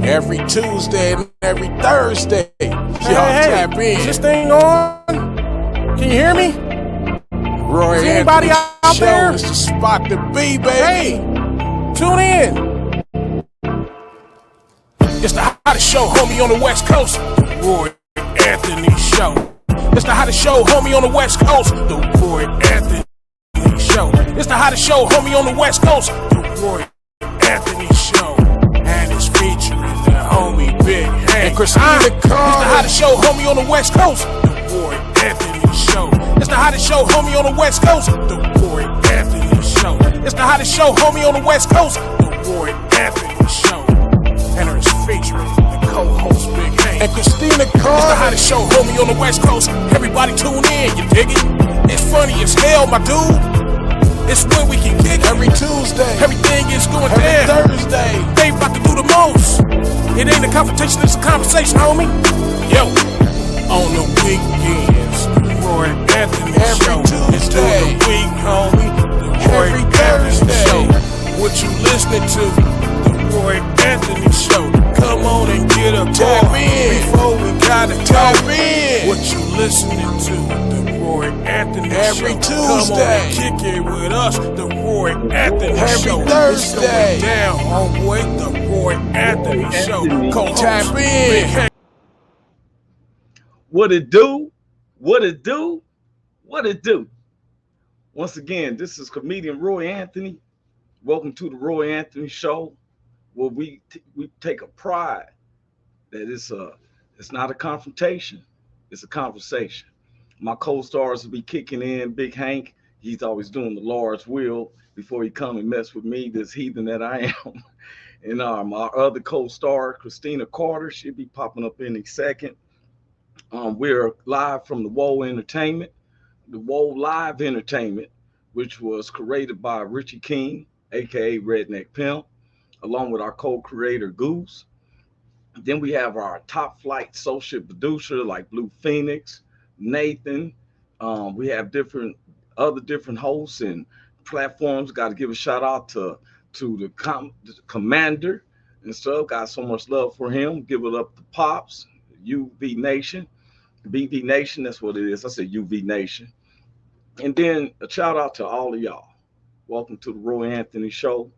Every Tuesday and every Thursday. Y'all tap in. Is this thing on? Can you hear me? Roy Is anybody Anthony out Show there? is the spot to be, baby. Hey, tune in. It's the hottest show, homie, on the West Coast. The Roy Anthony Show. It's the hottest show, homie, on the West Coast. The Roy Anthony Show. It's the hottest show, homie, on the West Coast. The Roy Anthony Show. And it's featuring the homie Big Hank. And Christina It's the Carter. hottest show, homie, on the West Coast. The Roy Anthony Show. It's the hottest show, homie, on the West Coast. The Roy Anthony Show. It's the hottest show, homie, on the West Coast. The Roy Anthony Show. And it's featuring the co-host Big Hank. And Christina It's the Carter. hottest show, homie, on the West Coast. Everybody tune in, you dig it? It's funny as hell, my dude. It's when we can kick it. Every Tuesday. Everything is going Every down. Thursday. They about to do the most. It ain't a confrontation, it's a conversation, homie. Yo, on the weekends, the Roy Anthony Every Show. It's through Tuesday. the week, homie. The Roy Every Anthony Thursday. Show. What you listening to? The Roy Anthony Show. Come on and get a Tap call in. before we gotta Tap talk. in. What you listening to? The Roy Anthony Every Show. Come on Tuesday. and kick it with us. The Roy Anthony Every Show. Thursday. It's going down, homeboy. The Roy Anthony Show. Co-host Tap in. Big Hank. What it do? What it do? What it do? Once again, this is comedian Roy Anthony. Welcome to the Roy Anthony Show, where we take a pride that it's not a confrontation, it's a conversation. My co-stars will be kicking in. Big Hank, he's always doing the Lord's will before he come and mess with me, this heathen that I am. And my other co-star, Christina Carter, she'll be popping up any second. We're live from the Woe Entertainment, the Woe Live Entertainment, which was created by Richie King, aka Redneck Pimp, along with our co-creator Goose. Then we have our top flight social producer like Blue Phoenix, Nathan. We have different hosts and platforms. Got to give a shout out to the commander and stuff. Got so much love for him. Give it up to Pops, UV Nation, BV Nation. That's what it is. I said UV Nation. And then a shout out to all of y'all. Welcome to the Roy Anthony Show.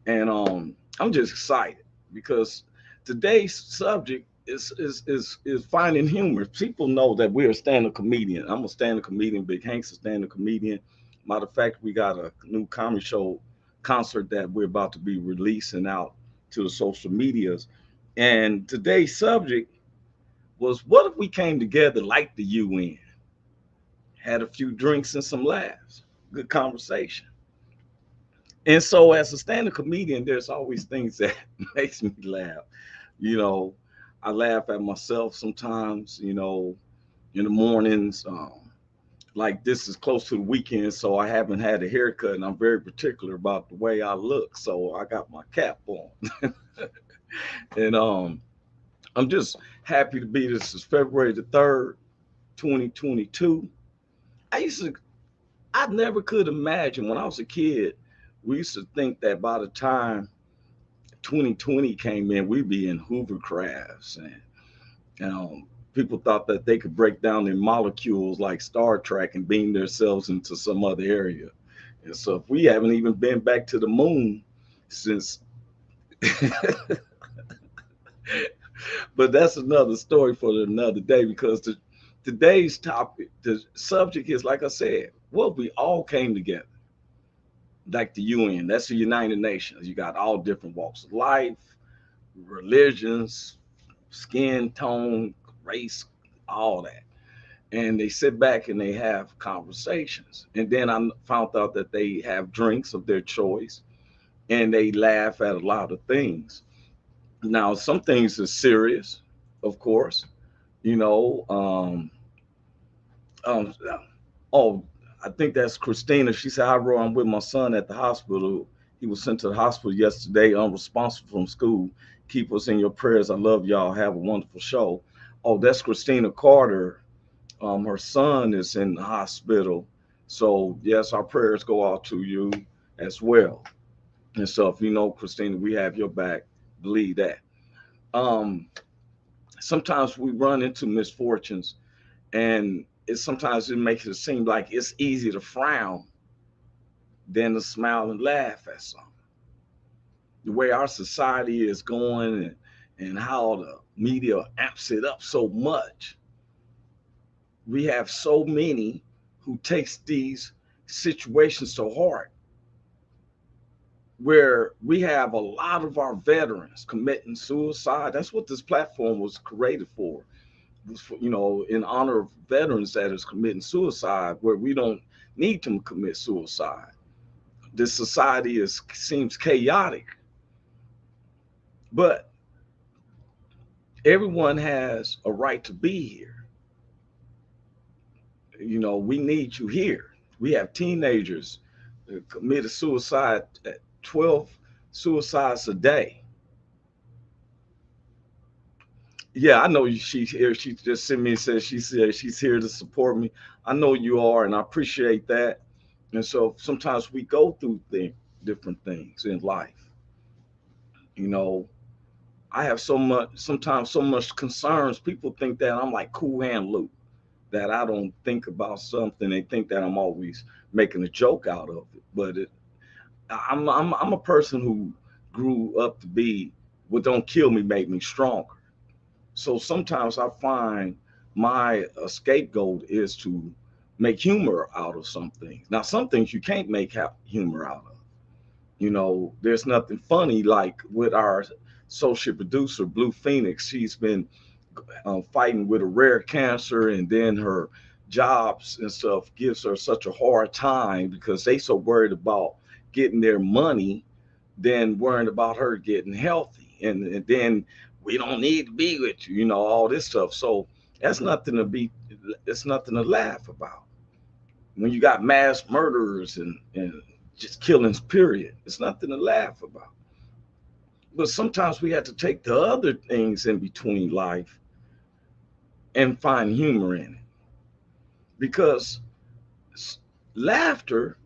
And I'm just excited because today's subject is finding humor. People know that we're a stand-up comedian. I'm a stand-up comedian. Big Hank's a stand-up comedian. Matter of fact, we got a new comedy show concert that we're about to be releasing out to the social medias. And today's subject was, what if we came together like the UN? Had a few drinks and some laughs. Good conversation. And so as a stand-up comedian, there's always things that makes me laugh. You know, I laugh at myself sometimes, you know, in the mornings. Like this is close to the weekend, so I haven't had a haircut, and I'm very particular about the way I look. So I got my cap on. And I'm just happy to be. This is February the 3rd, 2022. I never could imagine when I was a kid, we used to think that by the time 2020 came in, we'd be in hovercrafts, and people thought that they could break down their molecules like Star Trek and beam themselves into some other area. And so if we haven't even been back to the moon since, but that's another story for another day, because today's topic, the subject is, like I said, well, we all came together like the UN. That's the United Nations. You got all different walks of life, religions, skin tone, race, all that. And they sit back and they have conversations. And then I found out that they have drinks of their choice and they laugh at a lot of things. Now, some things are serious, of course, you know. Oh, I think that's Christina. She said, "Hi, Roy, I'm with my son at the hospital. He was sent to the hospital yesterday, unresponsive from school. Keep us in your prayers. I love y'all. Have a wonderful show." Oh, that's Christina Carter. Her son is in the hospital. So, yes, our prayers go out to you as well. And so if you know, Christina, we have your back. Believe that. Um, Sometimes we run into misfortunes, and sometimes it makes it seem like it's easier to frown than to smile and laugh at something. The way our society is going, and how the media amps it up so much, we have so many who takes these situations to heart, where we have a lot of our veterans committing suicide. That's what this platform was created for, in honor of veterans that is committing suicide, where we don't need to commit suicide. This society seems chaotic, but everyone has a right to be here. We need you here. We have teenagers that committed suicide at 12 suicides a day. Yeah, I know she's here. She just sent me and said she's here to support me. I know you are, and I appreciate that. And so sometimes we go through different things in life. You know, I have sometimes so much concerns. People think that I'm like Cool Hand Luke, that I don't think about something. They think that I'm always making a joke out of it. But I'm a person who grew up to be what don't kill me make me stronger. So sometimes I find my scapegoat is to make humor out of some things. Now, some things you can't make humor out of. There's nothing funny like with our associate producer, Blue Phoenix. She's been fighting with a rare cancer, and then her jobs and stuff gives her such a hard time because they so worried about getting their money than worrying about her getting healthy. And then we don't need to be with you, all this stuff. So that's nothing to be, it's nothing to laugh about. When you got mass murderers and just killings, period, it's nothing to laugh about. But sometimes we have to take the other things in between life and find humor in it, because laughter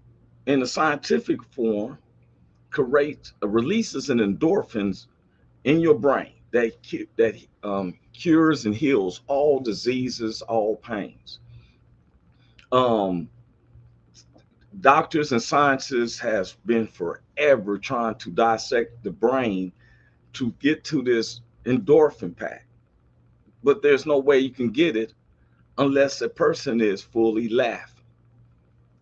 in a scientific form releases an endorphins in your brain that cures and heals all diseases, all pains. Um, Doctors and scientists has been forever trying to dissect the brain to get to this endorphin pack, but there's no way you can get it unless a person is fully laughing.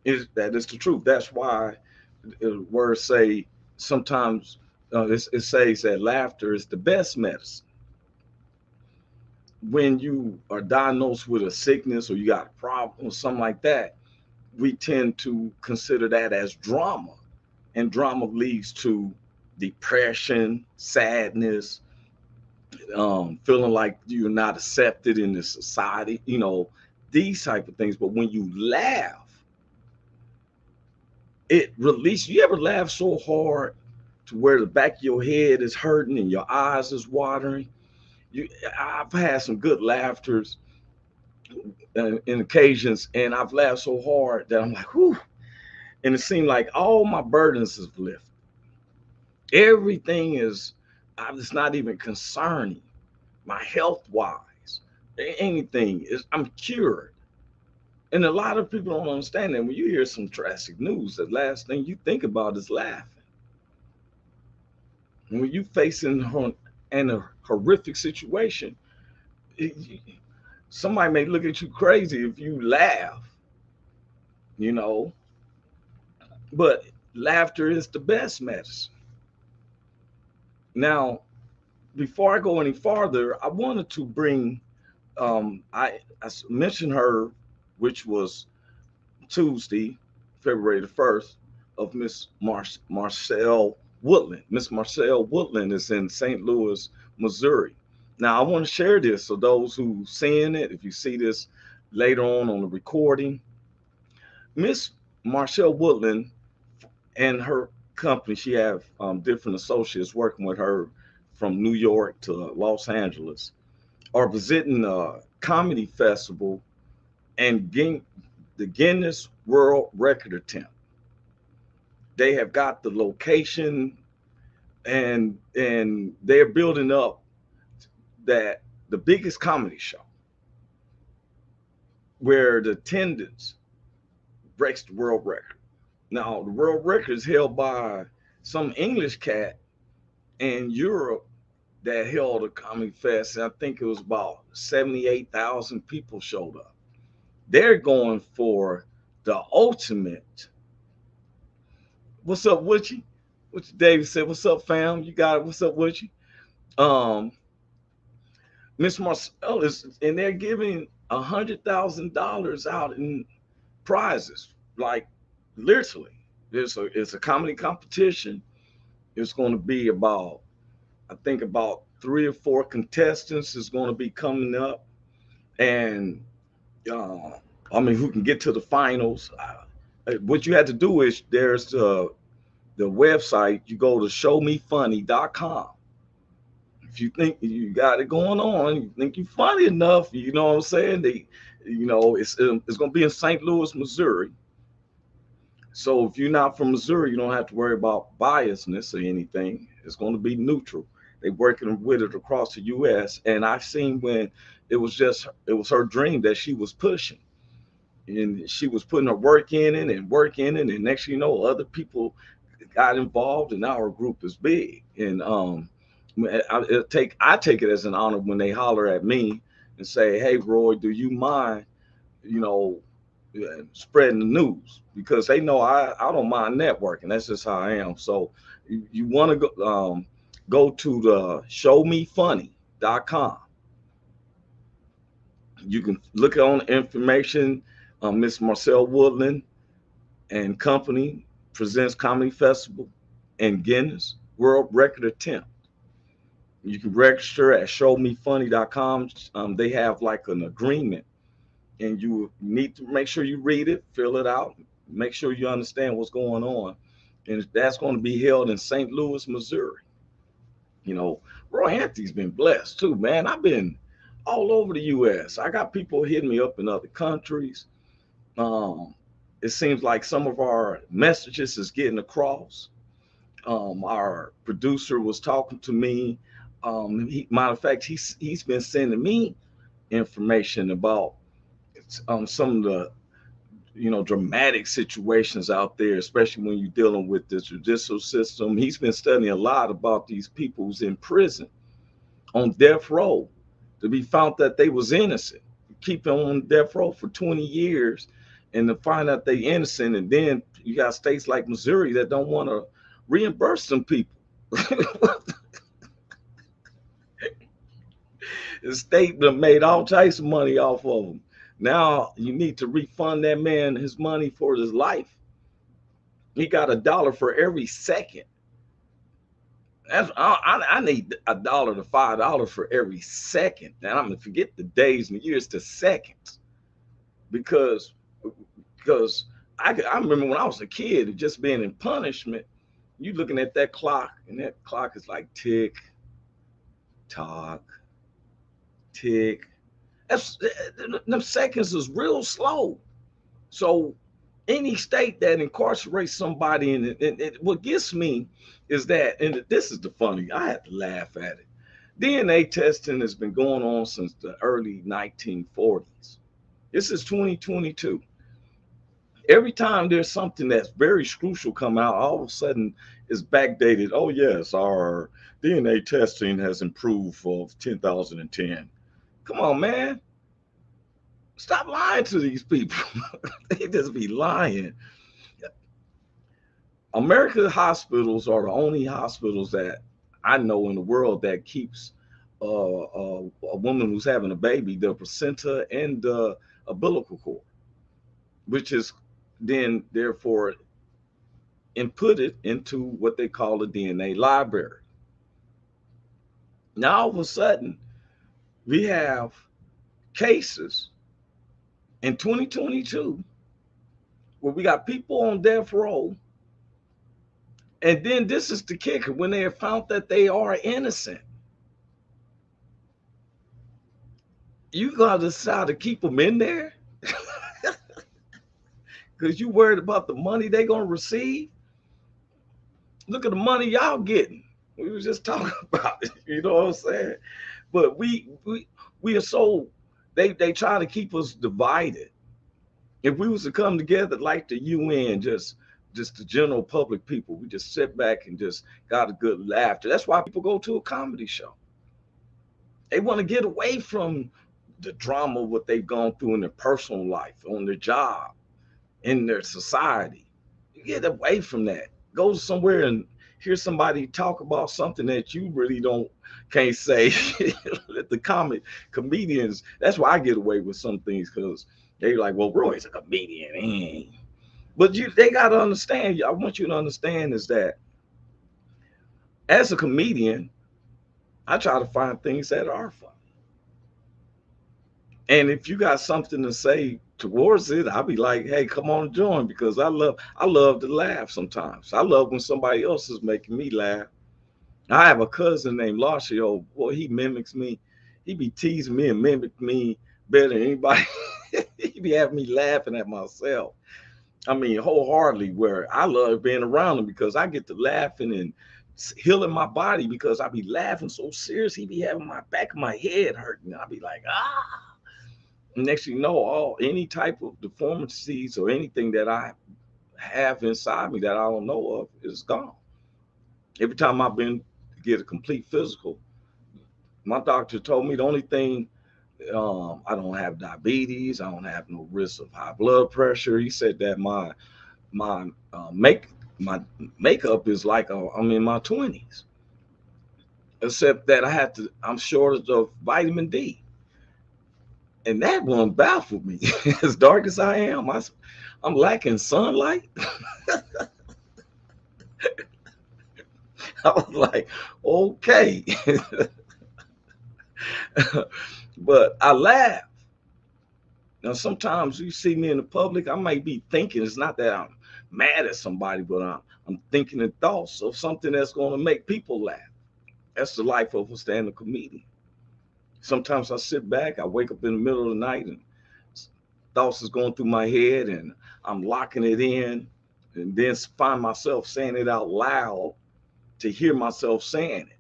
That is the truth. That's why words say sometimes it says that laughter is the best medicine. When you are diagnosed with a sickness or you got a problem or something like that, we tend to consider that as drama. And drama leads to depression, sadness, feeling like you're not accepted in the society, these type of things. But when you laugh, it releases. You ever laugh so hard to where the back of your head is hurting and your eyes is watering? I've had some good laughters in occasions, and I've laughed so hard that I'm like, whew. And it seemed like all my burdens is lifted. Everything is, it's not even concerning my health wise. Anything is, I'm cured. And a lot of people don't understand that when you hear some tragic news, the last thing you think about is laughing. And when you facing a horrific situation, somebody may look at you crazy if you laugh, you know, but laughter is the best medicine. Now, before I go any farther, I wanted to bring, I mentioned her, which was Tuesday, February the 1st, of Miss Marcelle Woodland. Miss Marcelle Woodland is in St. Louis, Missouri. Now, I want to share this so those who seeing it, if you see this later on the recording, Miss Marcelle Woodland and her company, she have different associates working with her from New York to Los Angeles, are visiting a comedy festival and getting the Guinness World Record attempt. They have got the location, and they're building up that the biggest comedy show where the attendance breaks the world record. Now, the world record is held by some English cat in Europe that held a comedy fest. And I think it was about 78,000 people showed up. They're going for the ultimate. What's up, Witchy? What David said, what's up, fam? You got it. What's up, Witchy? Miss Marcellus, and they're giving $100,000 out in prizes. Like literally, it's a comedy competition. It's going to be about, I think about 3 or 4 contestants is going to be coming up, and I mean, who can get to the finals? What you had to do is there's the website. You go to showmefunny.com. If you think you got it going on, you think you're funny enough, you know what I'm saying? It's going to be in St. Louis, Missouri. So if you're not from Missouri, you don't have to worry about biasness or anything. It's going to be neutral. They're working with it across the U.S. And I've seen when it was her dream that she was pushing. And she was putting her work in it. And next thing you know, other people got involved, and now her group is big. And I take it as an honor when they holler at me and say, "Hey, Roy, do you mind, spreading the news?" Because they know I don't mind networking. That's just how I am. So you want to go to the showmefunny.com. You can look on information. Miss Marcel Woodland and Company presents Comedy Festival and Guinness World Record attempt. You can register at showmefunny.com. They have like an agreement, and you need to make sure you read it, fill it out, make sure you understand what's going on. And that's going to be held in St. Louis, Missouri. Roy Anthony's been blessed too, man. I've been all over the U.S. I got people hitting me up in other countries. It seems like some of our messages is getting across. Our producer was talking to me. Matter of fact, he's been sending me information about some of the dramatic situations out there, especially when you're dealing with the judicial system. He's been studying a lot about these people who's in prison on death row to be found that they was innocent. Keep them on death row for 20 years and to find out they innocent. And then you got states like Missouri that don't want to reimburse some people. The state that made all types of money off of them. Now you need to refund that man his money for his life. He got $1 for every second. I need $1 to $5 for every second. Now I'm gonna forget the days and the years to seconds, because I remember when I was a kid, just being in punishment, you looking at that clock, and that clock is like tick, tock, tick. Them seconds is real slow. So any state that incarcerates somebody, and what gets me is that, and this is the funny, I have to laugh at it. DNA testing has been going on since the early 1940s. This is 2022. Every time there's something that's very crucial come out, all of a sudden it's backdated. Oh yes, our DNA testing has improved for 2010. Come on, man. Stop lying to these people. They just be lying. American hospitals are the only hospitals that I know in the world that keeps a woman who's having a baby, the placenta and the umbilical cord, which is then therefore inputted into what they call a DNA library. Now all of a sudden we have cases in 2022 where we got people on death row, and then this is the kicker, when they have found that they are innocent, you gotta decide to keep them in there because you worried about the money they're gonna receive. Look at the money y'all getting. We was just talking about it, you know what I'm saying? But we are so they try to keep us divided. If we was to come together like the UN, just the general public people, we just sit back and just got a good laughter. That's why people go to a comedy show. They want to get away from the drama, what they've gone through in their personal life, on their job, in their society. You get away from that. Go somewhere and hear somebody talk about something that you really can't say. Let the comedians. That's why I get away with some things, because they're like, well, Roy's a comedian. But they got to understand. I want you to understand is that as a comedian, I try to find things that are fun. And if you got something to say towards it, I'll be like, hey, come on and join, because I love to laugh sometimes. I love when somebody else is making me laugh. I have a cousin named Lashio. Boy, he mimics me. He be teasing me and mimic me better than anybody. He be having me laughing at myself. I mean, wholeheartedly, where I love being around him because I get to laughing and healing my body, because I be laughing so serious. He be having my back of my head hurting. I be like, ah. And next thing you know, any type of deformities or anything that I have inside me that I don't know of is gone. Every time I've been to get a complete physical, my doctor told me the only thing, I don't have diabetes, I don't have no risk of high blood pressure. He said that my makeup is like I'm in my 20s, except that I'm short of vitamin D. And that one baffled me. As dark as I am, I'm lacking sunlight. I was like, okay. But I laugh. Now, sometimes you see me in the public, I might be thinking, it's not that I'm mad at somebody, but I'm thinking in thoughts of something that's going to make people laugh. That's the life of a stand-up comedian. Sometimes I sit back, I wake up in the middle of the night and thoughts is going through my head and I'm locking it in, and then find myself saying it out loud to hear myself saying it.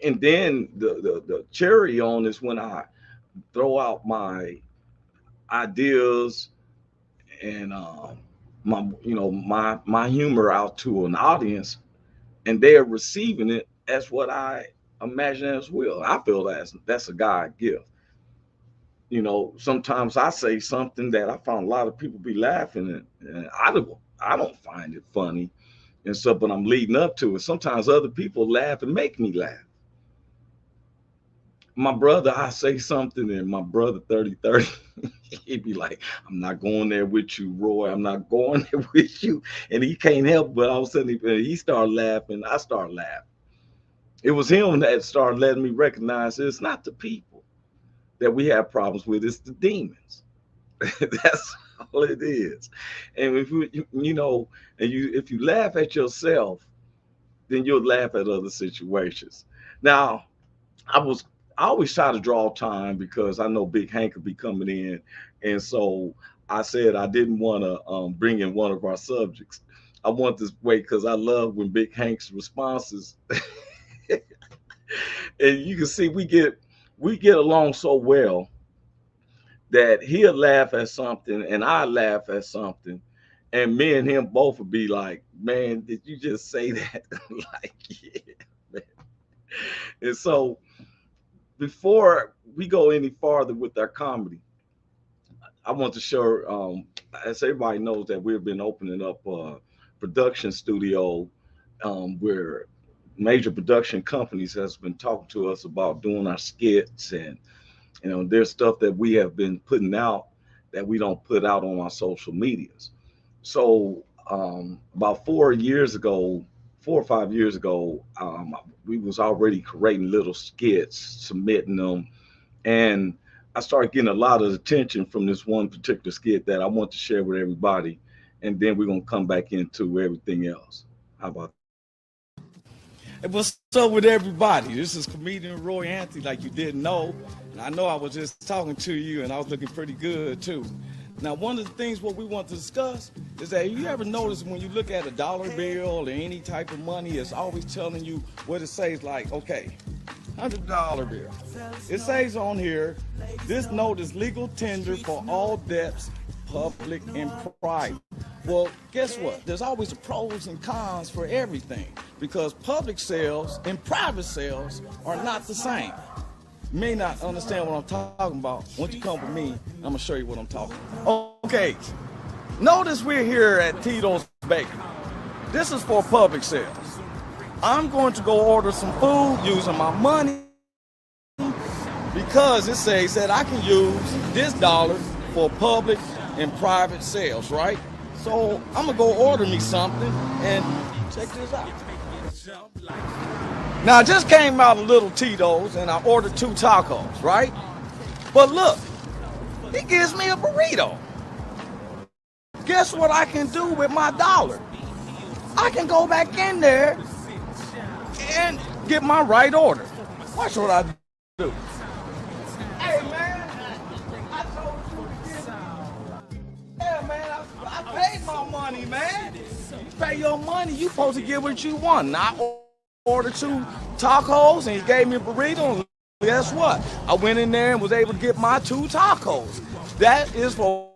And then the cherry on is when I throw out my ideas and my humor out to an audience, and they're receiving it as what I imagine as well. I feel that's a God gift. Sometimes I say something that I found a lot of people be laughing at, and I don't find it funny and stuff, but I'm leading up to it. Sometimes other people laugh and make me laugh. My brother, I say something, and my brother 30, he'd be like, I'm not going there with you, Roy. I'm not going there with you. And he can't help but all of a sudden he started laughing. I started laughing. It was him that started letting me recognize it's not the people that we have problems with, it's the demons. That's all it is. And if if you laugh at yourself, then you'll laugh at other situations. Now, I always try to draw time because I know Big Hank will be coming in. And so I said I didn't want to bring in one of our subjects. I want this wait because I love when Big Hank's responses. And you can see we get along so well that he'll laugh at something and I laugh at something. And me and him both would be like, man, did you just say that? Like, yeah, man. And so before we go any farther with our comedy, I want to show, as everybody knows, that we've been opening up a production studio where major production companies has been talking to us about doing our skits, and there's stuff that we have been putting out that we don't put out on our social medias. So about 4 or 5 years ago, we was already creating little skits, submitting them, and I started getting a lot of attention from this one particular skit that I want to share with everybody, and then we're gonna come back into everything else. How about that? Hey, what's up with everybody? This is comedian Roy Anthony, like you didn't know, and I know I was just talking to you, and I was looking pretty good too. Now, one of the things what we want to discuss is that you ever notice when you look at a dollar bill or any type of money, it's always telling you what it says, like, okay, $100 bill. It says on here, this note is legal tender for all debts, public and private. Well, guess what? There's always the pros and cons for everything because public sales and private sales are not the same. You may not understand what I'm talking about. Once you come with me, I'm gonna show you what I'm talking about. Okay, notice we're here at Tito's Bakery. This is for public sales. I'm going to go order some food using my money because it says that I can use this dollar for public and private sales, right? So I'm gonna go order me something and check this out. Now I just came out of Little Tito's and I ordered 2 tacos, right? But look, he gives me a burrito. Guess what I can do with my dollar? I can go back in there and get my right order. Watch what I do. Hey man, I told you to get. Yeah man, I paid my money, man. You pay your money, you supposed to get what you want. Now I ordered 2 tacos and he gave me a burrito. And guess what? I went in there and was able to get my 2 tacos. That is for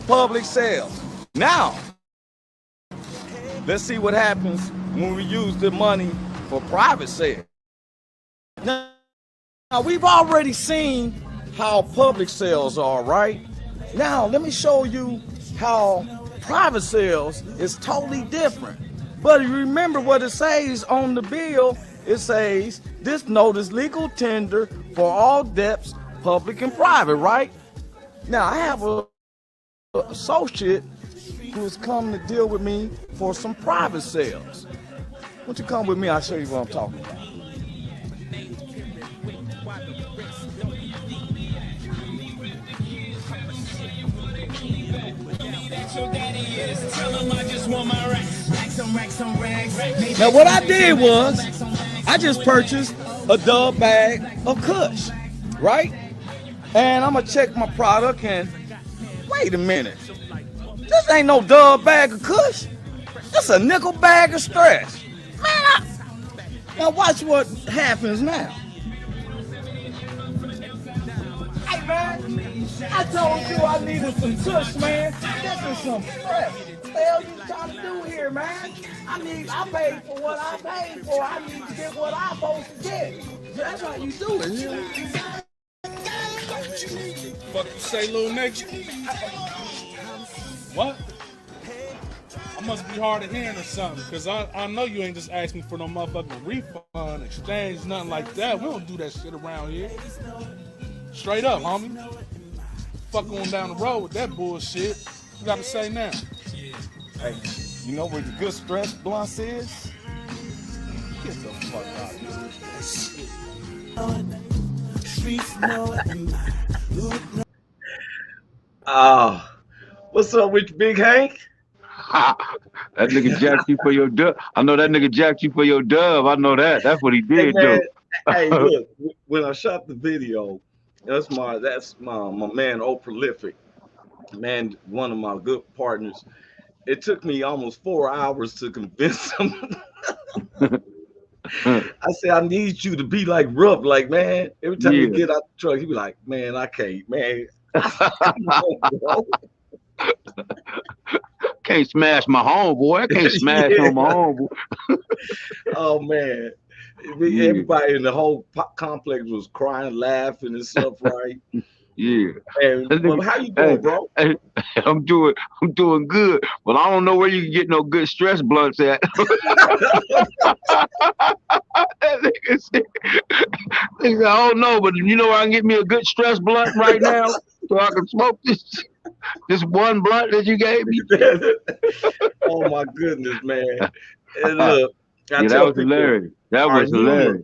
public sales. Now, let's see what happens when we use the money for private sales. Now, we've already seen how public sales are, right? Now, let me show you how private sales is totally different. But you remember what it says on the bill. It says, this note is legal tender for all debts, public and private, right? Now, I have an associate who's come to deal with me for some private sales. Won't you come with me? I'll show you what I'm talking about. Now what I did was, I just purchased a dub bag of Kush, right? And I'm gonna check my product and, wait a minute. This ain't no dub bag of Kush. This a nickel bag of stress. Man, now watch what happens now. Hey man, I told you I needed some tush, man. This is some stress. What the hell you trying to do here, man? I paid for what I paid for. I need to get what I'm supposed to get. That's how you do it. Fuck you say, little nigga? What? I must be hard of hearing or something, because I know you ain't just asked me for no motherfucking refund, exchange, nothing like that. We don't do that shit around here. Straight up, homie. Fuck on down the road with that bullshit. You gotta say now. Hey, you know where the good stress blunts is? Get the fuck out of here. What's up with you, Big Hank? That nigga jacked you for your dub. I know that nigga jacked you for your dub. I know that. That's what he did, man, do. Hey, look, when I shot the video, that's my man, Prolific. Man, one of my good partners. It took me almost 4 hours to convince him. I said, I need you to be like rough, like, man. Every time you get out the truck, he be like, man, I can't, man. Can't smash my homeboy. I can't smash on my homeboy. Oh man, everybody in the whole complex was crying, laughing, and stuff, right? Yeah. And how you doing, bro? Hey, I'm doing good, but I don't know where you can get no good stress blunts at. Nigga said, I don't know, but you know where I can get me a good stress blunt right now, so I can smoke this one blunt that you gave me. Oh my goodness, man! And look, that was hilarious. That was hilarious.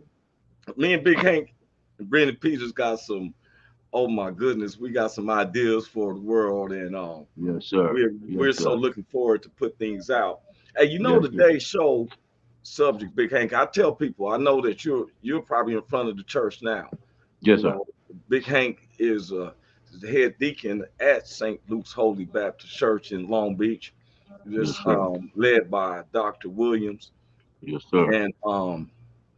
Me and Big Hank and Brandon Peters got some. Oh my goodness, we got some ideas for the world, and yes, sir. We're so looking forward to put things out. Hey, you know today's show subject, Big Hank. I tell people, I know that you're probably in front of the church now. Yes, sir. Big Hank is the head deacon at St. Luke's Holy Baptist Church in Long Beach. Just led by Dr. Williams. Yes, sir. And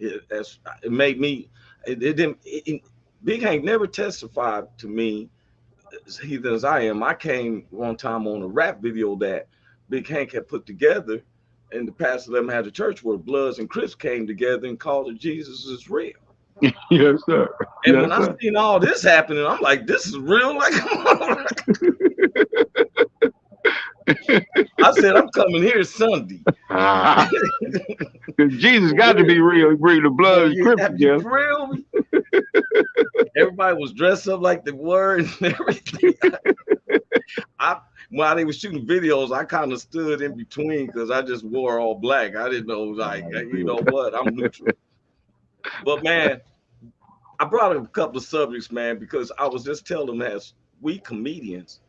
It made me. It didn't. Big Hank never testified to me as heathen as I am. I came one time on a rap video that Big Hank had put together, and the pastor let him have the church where Bloods and Crips came together and called it Jesus is real. Yes, sir. And Yes, when I sir. seen all this happening, I'm like, this is real. Like, I said, I'm coming here Sunday. Jesus got to be real. He bring the blood and Crips together. For real? Everybody was dressed up like the word and everything. While they were shooting videos, I kind of stood in between because I just wore all black. I didn't know, like, you know what? I'm neutral. But man, I brought up a couple of subjects, man, because I was just telling them as we comedians,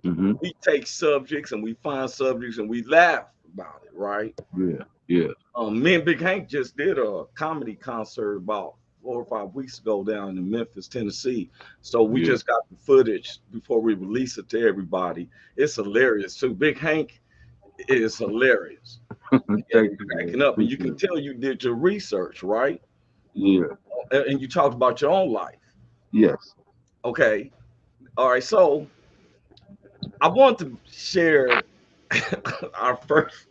we take subjects and we find subjects and we laugh about it, right? Yeah, yeah. Me and Big Hank just did a comedy concert about 4 or 5 weeks ago down in Memphis, Tennessee. So we just got the footage before we release it to everybody. It's hilarious too. Big Hank is hilarious. Cracking up, and you can tell you did your research, right? Yeah. And you talked about your own life. Yes. Okay. All right. So I want to share our first.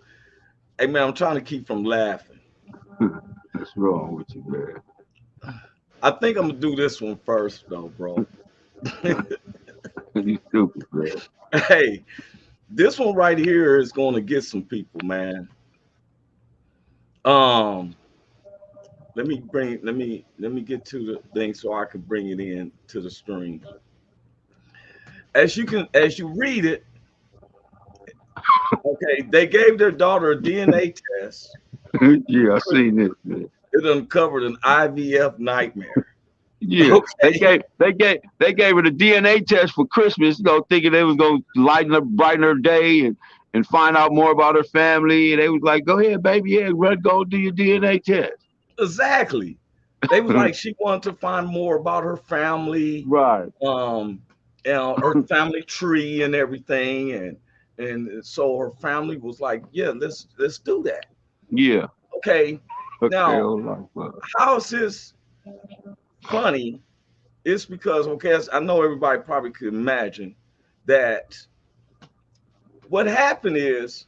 Hey man, I'm trying to keep from laughing. What's wrong with you, man? I think I'm gonna do this one first, though, bro. You stupid, man. Hey, this one right here is gonna get some people, man. Let me get to the thing so I can bring it in to the stream. As you read it, okay, they gave their daughter a DNA test. Yeah, I seen this, man. It uncovered an IVF nightmare. Yeah, okay. they gave her the DNA test for Christmas, you know, thinking they was gonna brighten her day and find out more about her family. And they was like, "Go ahead, baby, yeah, go do your DNA test." Exactly. They was like, she wanted to find more about her family, right? Her family tree and everything, and so her family was like, "Yeah, let's do that." Yeah. Okay. Now, like, how is this funny? It's because, okay, I know everybody probably could imagine that what happened is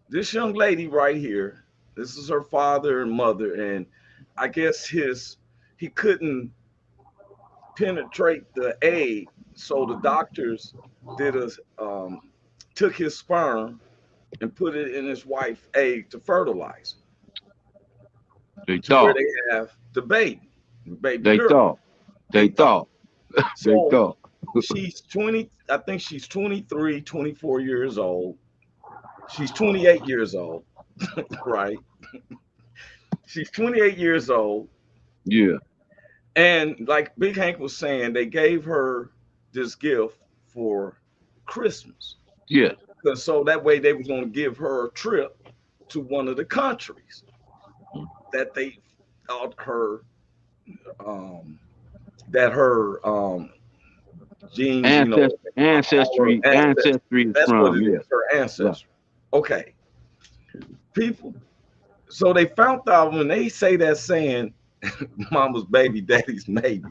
this young lady right here, this is her father and mother, and I guess he couldn't penetrate the egg, so the doctors took his sperm and put it in his wife's egg to fertilize. Where they have the baby girl. They thought. She's 20, I think she's 23, 24 years old. She's 28 years old, right? She's 28 years old. Yeah. And like Big Hank was saying, they gave her this gift for Christmas. Yeah. So that way they were going to give her a trip to one of the countries that they thought her genes, ancestry is from. Yeah. Her ancestry. Yeah. Okay. People, so they found out when they say that saying, mama's baby, daddy's maybe.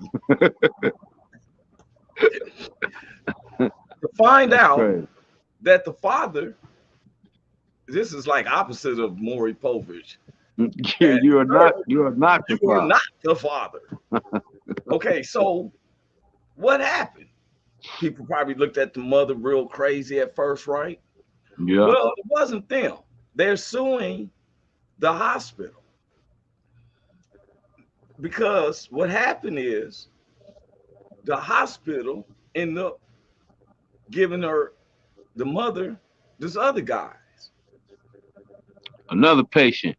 To find out that the father, this is like opposite of Maury Povich. Yeah, you are not the father. Okay, so what happened? People probably looked at the mother real crazy at first, right? Yeah. Well, it wasn't them. They're suing the hospital. Because what happened is the hospital ended up giving her, the mother, this other guy. Another patient.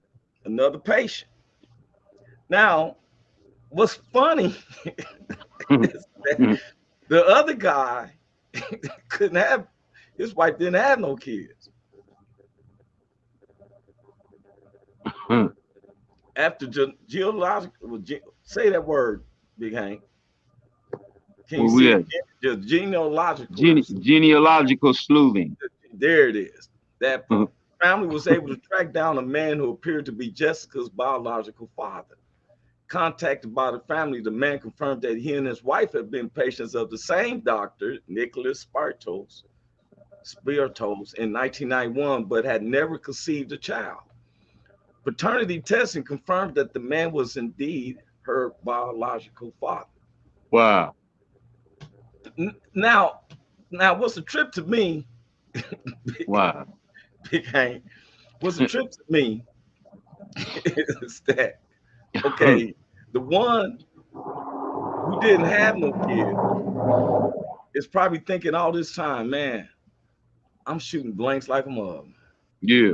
Now, what's funny is that the other guy couldn't have, his wife didn't have no kids. After geological, say that word, Big Hank. Can you see just genealogical sleuthing? There it is. That family was able to track down a man who appeared to be Jessica's biological father. Contacted by the family, the man confirmed that he and his wife had been patients of the same doctor, Nicholas Spirtos, in 1991, but had never conceived a child. Paternity testing confirmed that the man was indeed her biological father. Wow. Now, what's a trip to me? Wow. Big Hank, what's a trip to me is that okay? The one who didn't have no kid is probably thinking all this time, man, I'm shooting blanks like a mug. Yeah.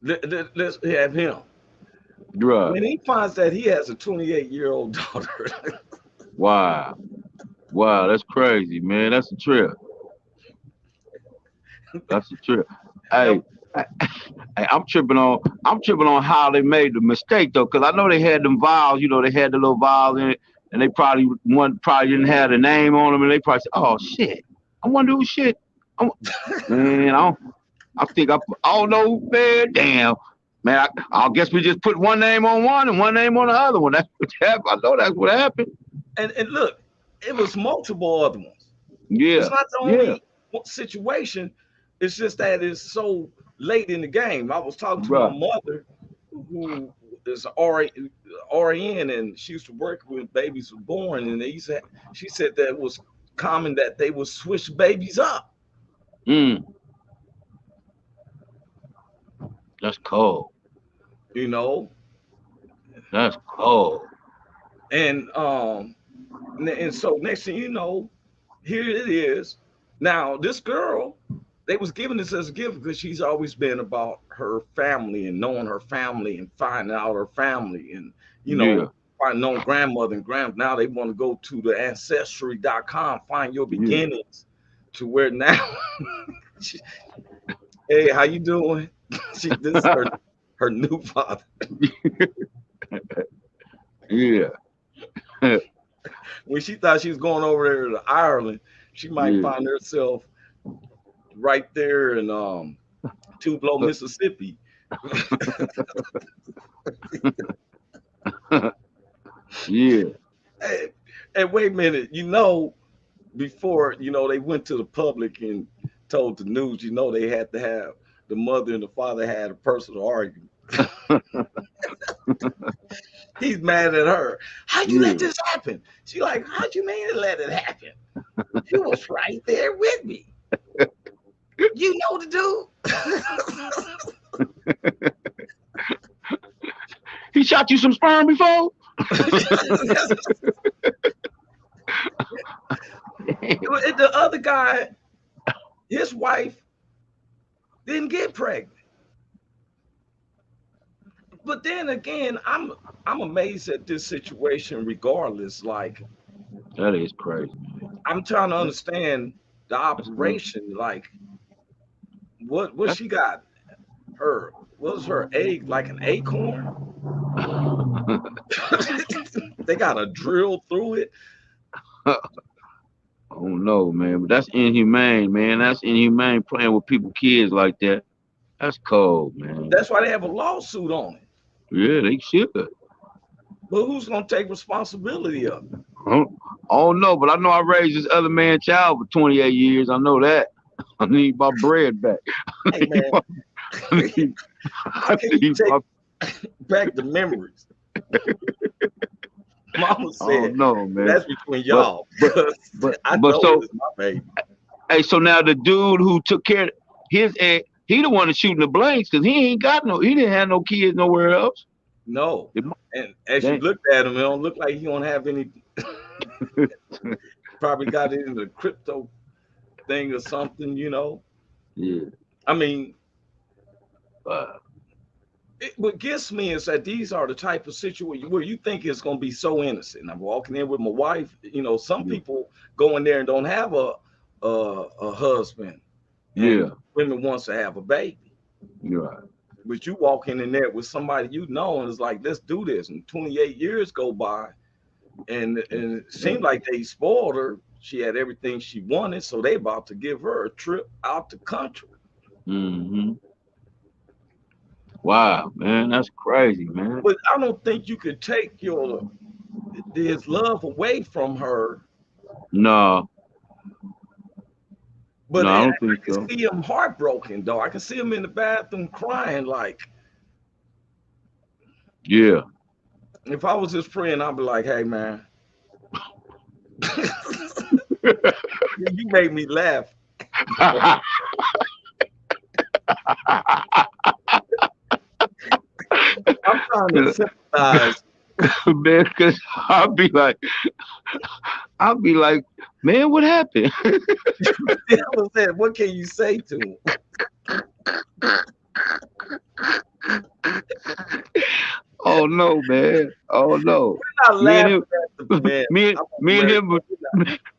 Let's have him. Right. When he finds that he has a 28-year-old daughter, Wow. Wow. That's crazy, man. That's a trip. That's a trip. Hey, hey, I'm tripping on how they made the mistake though, because I know they had them vials, they had the little vials in it, and they probably didn't have the name on them, and they probably said, "Oh shit, I wonder who shit." Man, I think I don't know, man. Damn, man. I guess we just put one name on one and one name on the other one. That's what happened. I know that's what happened. and look, it was multiple other ones. Yeah, It's not the yeah, only situation. It's just that it's so late in the game. I was talking to my right. mother, who is an RN, and she used to work when babies were born. And she said that it was common that they would switch babies up. Mm, that's cold. You know, That's cold. and so next thing you know, here it is. Now this girl, they was giving this as a gift because she's always been about her family and knowing her family and finding out her family and Yeah, finding known grandmother and grand. Now they want to go to the ancestry.com, find your yeah. beginnings, to where now, she, hey, how you doing? This is her new father. Yeah, When she thought she was going over there to Ireland, she might yeah. find herself right there in Tupelo, Mississippi. Yeah, Hey, hey, wait a minute. Before they went to the public and told the news, they had to have the mother and the father had a personal argument. He's mad at her. How'd you yeah. let this happen? She like, how'd you mean to let it happen? You was right there with me. You know the dude. He shot you some sperm before? The other guy, his wife didn't get pregnant. But then again, I'm amazed at this situation regardless. Like, That is crazy. I'm trying to That, understand the that's crazy. operation. Like, what That's she got? Her what was her egg like an acorn? They got to drill through it. Oh no, man. But that's inhumane, man. That's inhumane playing with people kids like that. That's cold, man. That's why they have a lawsuit on it. Yeah, they should. But who's gonna take responsibility of it? I don't know, but I know I raised this other man's child for 28 years. I know that. I need my bread back. Hey man, I need, how I can you need my, take back the memories? Mama I don't said know, man. that's between But y'all. but Because I but know so it's my baby. hey, so now the dude who took care of his egg, he the one that's shooting the blanks because he didn't have no kids nowhere else. No. It, And as you that, looked at him, it don't look like he don't have any. Probably got it in the crypto thing or something. yeah. I mean, Uh, what gets me is that these are the type of situation where you think it's going to be so innocent. I'm walking in with my wife. Some yeah. people go in there and don't have a husband, Yeah. and women wants to have a baby. You're right. But you walk in there with somebody and it's like, let's do this. And 28 years go by, and it seemed like they spoiled her. She had everything she wanted, so they about to give her a trip out the country. Mm-hmm. Wow, man, that's crazy, man. But I don't think you could take his love away from her. No, But no, I I don't think can so. see him heartbroken, though. I can see him in the bathroom crying. Like, Yeah. if I was his friend, I'd be like, "Hey, man, you made me laugh. I'm trying to sympathize." Man, because I'll be like, man, what happened? I said, what can you say to him? Oh no, man. Oh no. I'm not Me and laughing him, at the man. me, I'm me and like, him would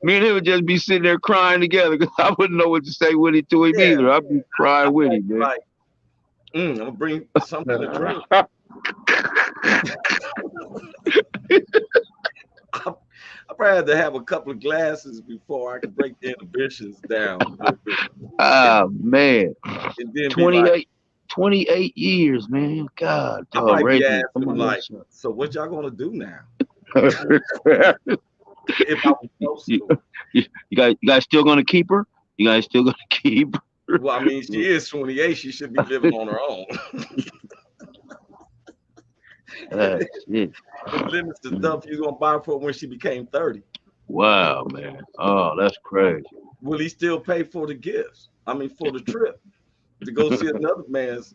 me and him would just be sitting there crying together because I wouldn't know what to say with it to him yeah, either. I'd be crying with him, man. like, I'm gonna bring something to drink. I probably had to have a couple of glasses before I could break the inhibitions down a little bit, Ah man. and then be like, 28, 28 years, man. God, I dog, might be raising asking him somebody like, else. so what y'all gonna do now? you, If I was close you, to her. you guys still gonna keep her? You guys still gonna keep her? Well, I mean, she is 28. She should be living on her own. Shit. It limits the Mm. stuff you're gonna buy for when she became 30. Wow, man. Oh, that's crazy. Will he still pay for the gifts? I mean, for the trip to go see another man's.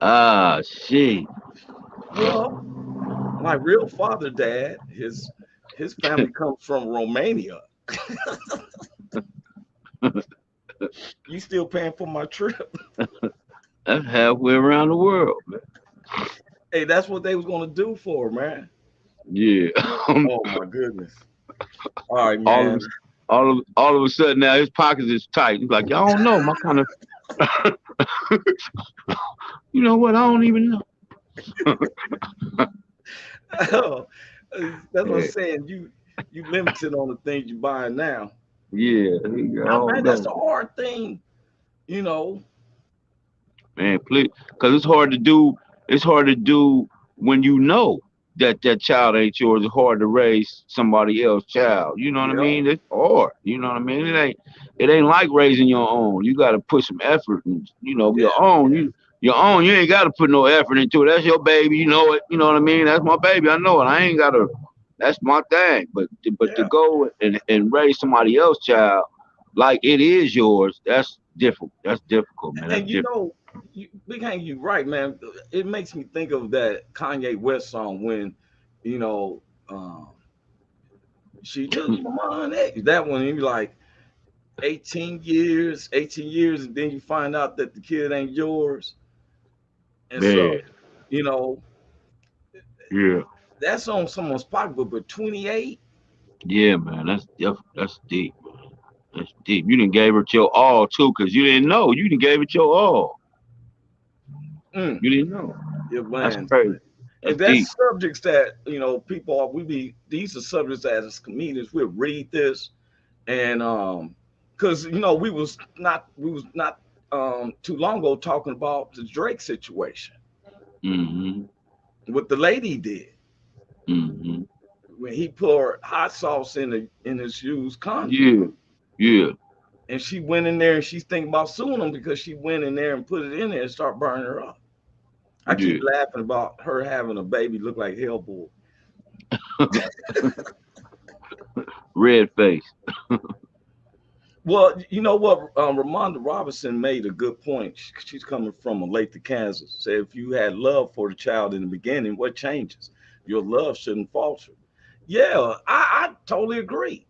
Ah, shit. Well, my real father, dad, his family comes from Romania. You still paying for my trip? That's halfway around the world, man. Hey, that's what they was gonna do for her, man. Yeah. Oh my goodness. All right, all of man. all of a sudden now his pockets is tight. He's like, I don't know, my kind of you know what? I don't even know. Oh, that's what I'm Yeah, saying. You limited on the things you buying now. yeah. I Now, don't man, that's know. a hard thing, you know. Man, please, because it's hard to do. It's hard to do when you know that that child ain't yours. It's hard to raise somebody else's child. You know what I Yeah, mean? It's hard. You know what I mean? It ain't like raising your own. You got to put some effort, and yeah, your own. Your own. You ain't got to put no effort into it. That's your baby. You know it. You know what I mean? That's my baby. I know it. I ain't got to. That's my thing. But to yeah. go and raise somebody else's child like it is yours, that's difficult. That's difficult, man. That's And difficult. Big Hank, you right, man. It makes me think of that Kanye West song when, you know, um, she just my money. That one, you like 18 years, and then you find out that the kid ain't yours. And so, Man, you know, yeah, that's on someone's pocketbook, but 28. yeah, man, that's deep, man. That's deep. You didn't gave it your all too, cause you didn't know. You didn't gave it your all. Mm, You didn't know. yeah, That's man. crazy. That's And deep. that's subjects that, people are, these are subjects that as comedians, we'll read this and because we was not too long ago talking about the Drake situation, Mm-hmm. what the lady did Mm-hmm. when he poured hot sauce in his used condom, Yeah. Yeah. and she went in there and she's thinking about suing him because she went in there and put it in there and start burning her up. I keep Yeah. laughing about her having a baby look like Hellboy. Red face. Well, you know what? Ramonda Robinson made a good point. She's coming from Olathe, Kansas. Said if you had love for the child in the beginning, what changes? Your love shouldn't falter. Yeah, I totally agree.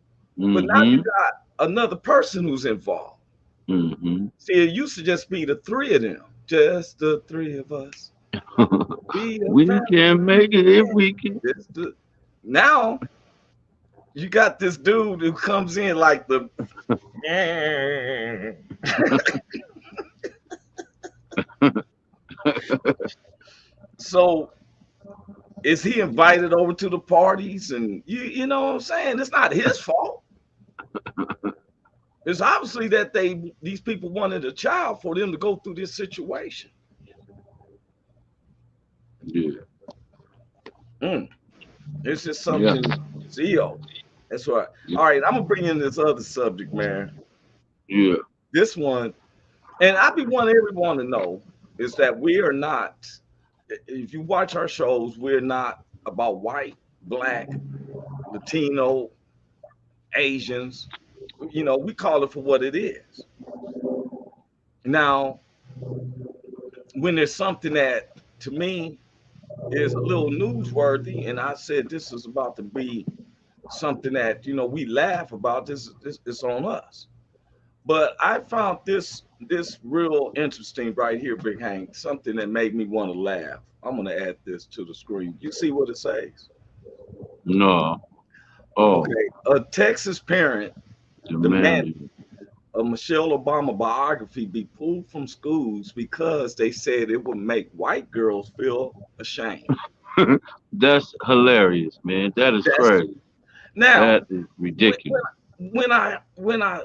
But now you Mm-hmm. got another person who's involved. Mm-hmm. See, it used to just be the three of them, just the three of us. We a We can family. make it if we can. Now you got this dude who comes in like the so is he invited over to the parties? And you know what I'm saying? It's not his fault. It's obviously that these people wanted a child for them to go through this situation. Yeah. Mm. It's just Yeah. something CEO. That's right. Yeah. All right, I'm gonna bring in this other subject, man. Yeah. This one, and I be wanting everyone to know is that we are not. If you watch our shows, we're not about white, black, Latino, Asians. We call it for what it is. Now, when there's something that to me is a little newsworthy, and I said this is about to be something that we laugh about. This it's on us. But I found this real interesting right here, Big Hank. Something that made me want to laugh. I'm gonna add this to the screen. You see what it says? No. Oh, Okay, a Texas parent the demanded man. a Michelle Obama biography be pulled from schools because they said it would make white girls feel ashamed. That's hilarious, man. That is That's crazy. now That is when, ridiculous. when I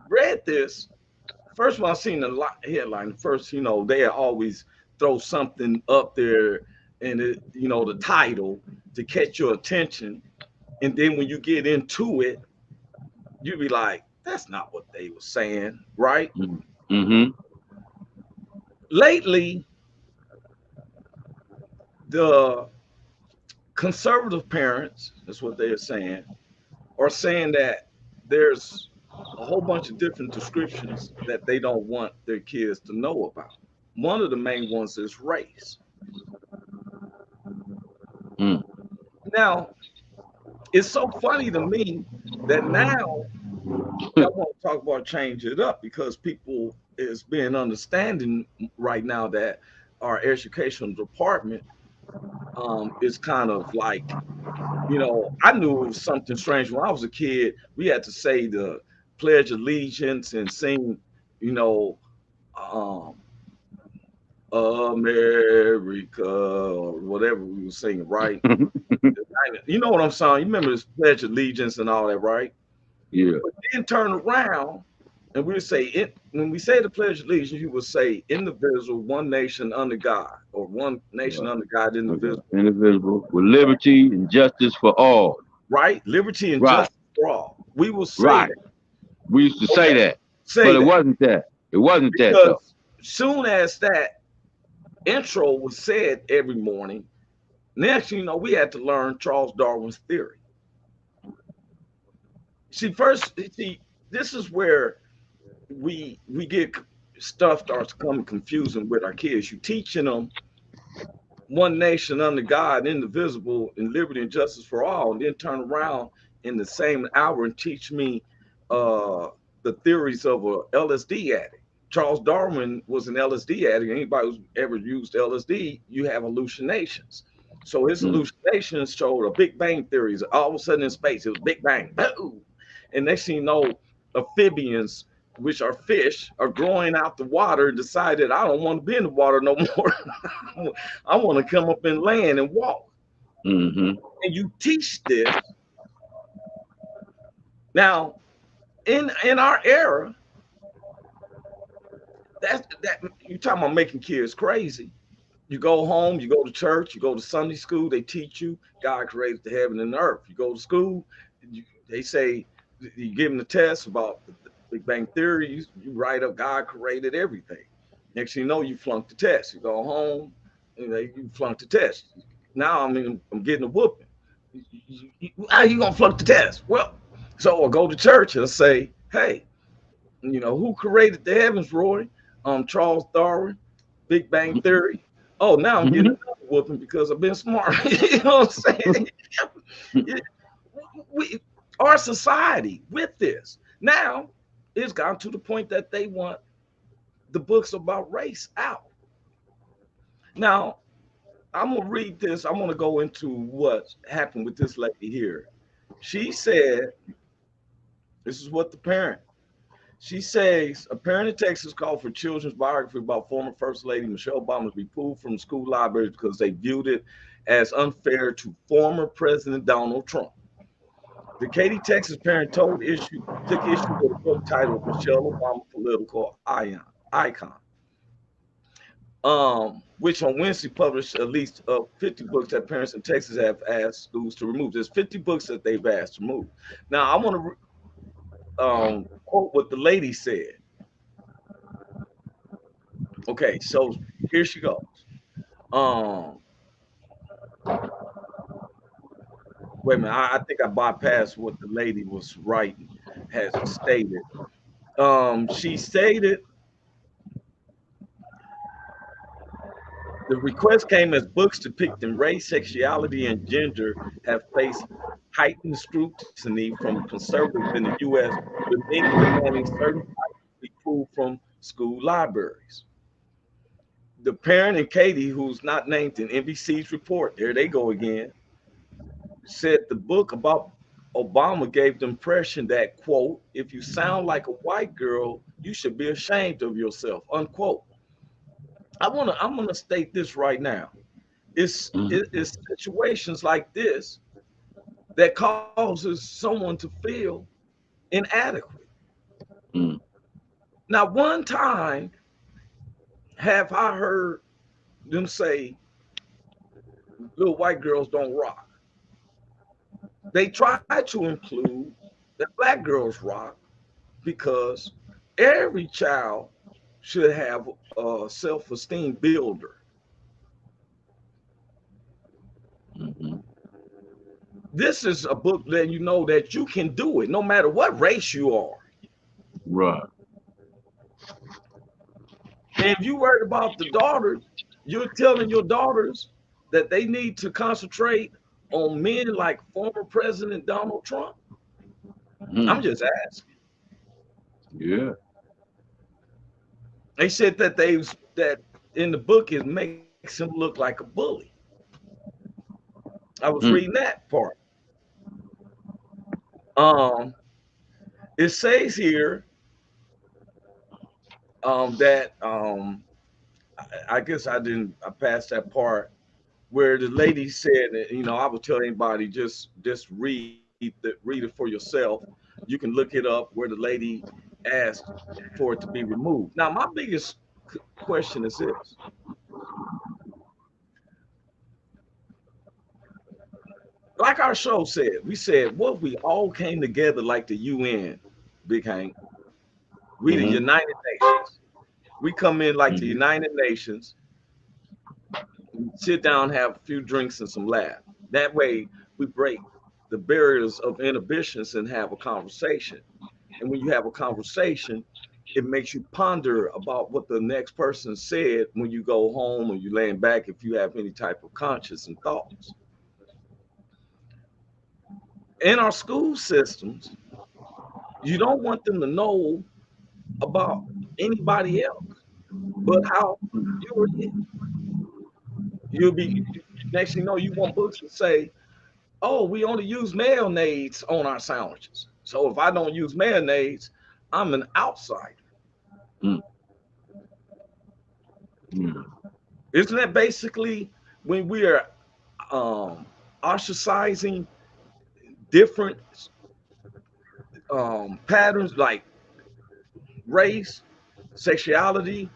read this, first of all, I seen the headline. First, they always throw something up there, and the title to catch your attention, and then when you get into it, you be like, "That's not what they were saying," right? Mm-hmm. Lately, the conservative parents, that's what they're saying, are saying that there's a whole bunch of different descriptions that they don't want their kids to know about. One of the main ones is race. Mm. Now, it's so funny to me that now I want to talk about change it up because people is being understanding right now that our educational department is kind of like, I knew it was something strange when I was a kid. We had to say the Pledge of Allegiance and sing, you know, um, America or whatever we were singing, right? You know what I'm saying? You remember this Pledge of Allegiance and all that, right? Yeah. But then turn around and we would say it when we say the Pledge of Allegiance, you would say indivisible, one nation under God, or one nation Right. under God, Okay. indivisible, Indivisible with liberty and justice for all. right? Liberty and Right. justice for all. We will say Right. that. We used to say Okay. that, Say but it that. wasn't that. It wasn't that though. Because soon as that intro was said every morning, next we had to learn Charles Darwin's theory. See, this is where we get stuff starts coming confusing with our kids. You teaching them one nation under God, indivisible, in liberty and justice for all, and then turn around in the same hour and teach me uh, the theories of a LSD addict. Charles Darwin was an LSD addict. Anybody who's ever used LSD, you have hallucinations. So his Mm. hallucinations showed a Big Bang theories. All of a sudden in space, it was Big Bang, boom. And next thing you know, amphibians, which are fish, are growing out the water and decided I don't want to be in the water no more. I want to come up and land and walk. Mm-hmm. And you teach this now in our era. That you talking about making kids crazy. You go home, you go to church, you go to Sunday school. They teach you God created the heaven and the earth. You go to school, they say you give them the test about the Big Bang Theory. You write up God created everything. Next thing you know, you flunk the test. You go home, you flunk the test. Now I'm getting a whooping. How you gonna flunk the test? Well, so I'll go to church and say, hey, who created the heavens, Roy? Charles Darwin, Big Bang Theory. Oh, now I'm getting another whooping because I've been smart. You know what I'm saying? we, our society with this now it's gotten to the point that they want the books about race out. Now, I'm gonna read this. I'm gonna go into what happened with this lady here. She said, this is what the parent. She says a parent in Texas called for children's biography about former First Lady Michelle Obama to be pulled from school libraries because they viewed it as unfair to former President Donald Trump. The Katy, Texas parent took issue with a book titled Michelle Obama Political Icon, which on Wednesday published at least 50 books that parents in Texas have asked schools to remove. There's 50 books that they've asked to remove. Now, I want to quote what the lady said. Okay, so here she goes. Um, Wait a minute, I think I bypassed what the lady was writing, has stated. She stated the request came as books depicting race, sexuality, and gender have faced heightened scrutiny from conservatives in the U.S., with many demanding certain titles be pulled from school libraries. The parent and Katie, who's not named in NBC's report, there they go again, said the book about Obama gave the impression that, quote, if you sound like a white girl, you should be ashamed of yourself, unquote. I'm gonna state this right now. It's situations like this that causes someone to feel inadequate. Mm. Now, one time have I heard them say little white girls don't rock. They try to include that black girls rock because every child should have a self-esteem builder. Mm-hmm. This is a book letting you know that you can do it no matter what race you are. Right. And if you worried about the daughters, you're telling your daughters that they need to concentrate on men like former President Donald Trump. I'm just asking. Yeah. They said that that in the book it makes him look like a bully. I was reading that part. It says here that I guess I passed that part where the lady said, I would tell anybody just read it for yourself. You can look it up where the lady asked for it to be removed. Now, my biggest question is this: like our show said, we said, what if we all came together like the UN, Big Hank? We the United Nations. We come in like the United Nations, sit down, have a few drinks and some laugh. That way we break the barriers of inhibitions and have a conversation. And when you have a conversation, it makes you ponder about what the next person said when you go home or you laying back, if you have any type of conscience and thoughts. In our school systems, you don't want them to know about anybody else, but how you're in. You'll be, next thing you know, you want books to say, oh, we only use mayonnaise on our sandwiches. So if I don't use mayonnaise, I'm an outsider. Isn't that basically when we are ostracizing different patterns like race, sexuality,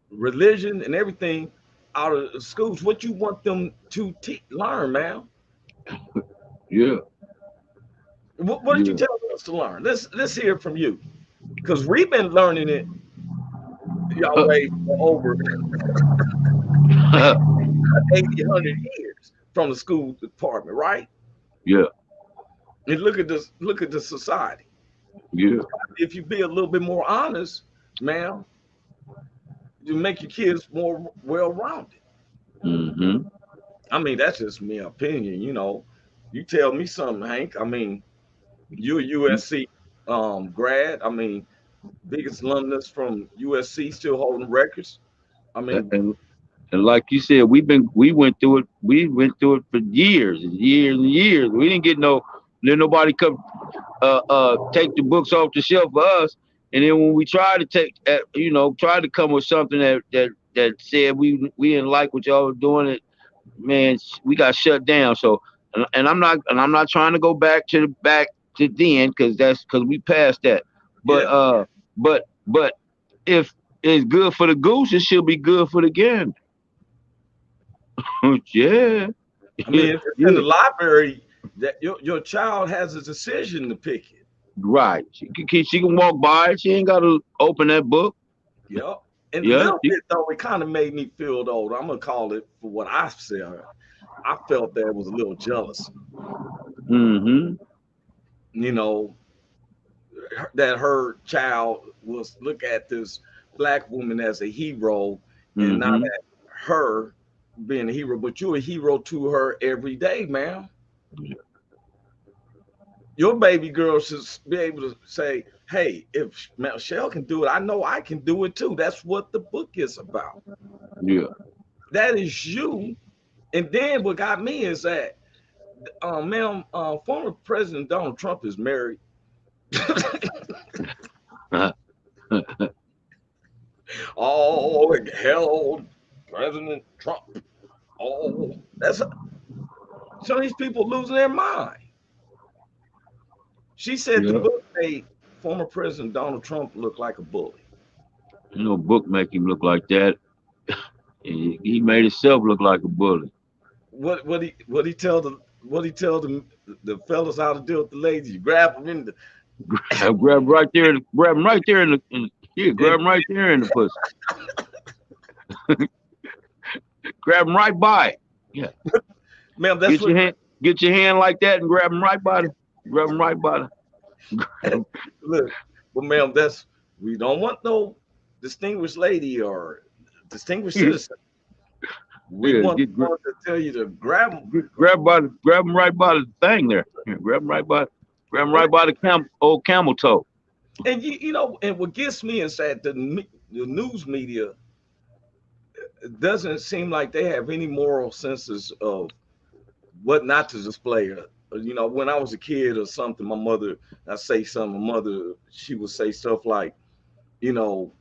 religion, and everything out of schools? What you want them to learn, man? Yeah. What did you tell us to learn? Let's hear from you, because we've been learning it y'all way for over 80, 100 years from the school department, right? Yeah. And look at this, look at the society. Yeah. If you be a little bit more honest, man, you make your kids more well-rounded. I mean, that's just my opinion, You tell me something, Hank. I mean, you're a USC grad. I mean, biggest alumnus from USC, still holding records. I mean, and like you said, we went through it. We went through it for years and years and years. We didn't get nobody come take the books off the shelf for us. And then when we tried to tried to come with something that said we didn't like what y'all was doing, it, man, we got shut down. So and I'm not trying to go back to the back to then, because we passed that. But Yeah. but if it's good for the goose, it should be good for the gander. Yeah. I mean, if it's in Yeah. the library, that your child has a decision to pick it. Right. She can walk by it. She ain't got to open that book. Yep. And a Yeah. little bit though, it kind of made me feel though. I'm gonna call it for what I said. I felt there was a little jealous. Mm-hmm. You know, that her child was look at this black woman as a hero and not Mm-hmm. at her being a hero, but you're a hero to her every day, man. Your baby girl should be able to say, hey, if Michelle can do it, I know I can do it too. That's what the book is about. Yeah. That is you. And then what got me is that, former President Donald Trump is married. Oh, hell, President Trump. Oh, that's some of these people losing their mind. She said the Yeah. book made former President Donald Trump look like a bully. Book make him look like that. He made himself look like a bully. What he tell the fellas how to deal with the ladies? You grab them in the Grab him right there yeah, and grab him right there in the pussy. Grab him right by it. Yeah. ma'am, that's what Get your hand like that and grab him right by the, grab him right by the. look. Well, ma'am, that's we don't want no distinguished lady or distinguished citizen. We Yeah, want someone to tell you to grab them. grab him right by the thing there. Yeah, grab him right by the old camel toe. And you know, and what gets me is that the news media doesn't seem like they have any moral senses of what not to display. You know, when I was a kid or something, my mother, I say something, my mother, she would say stuff like, you know,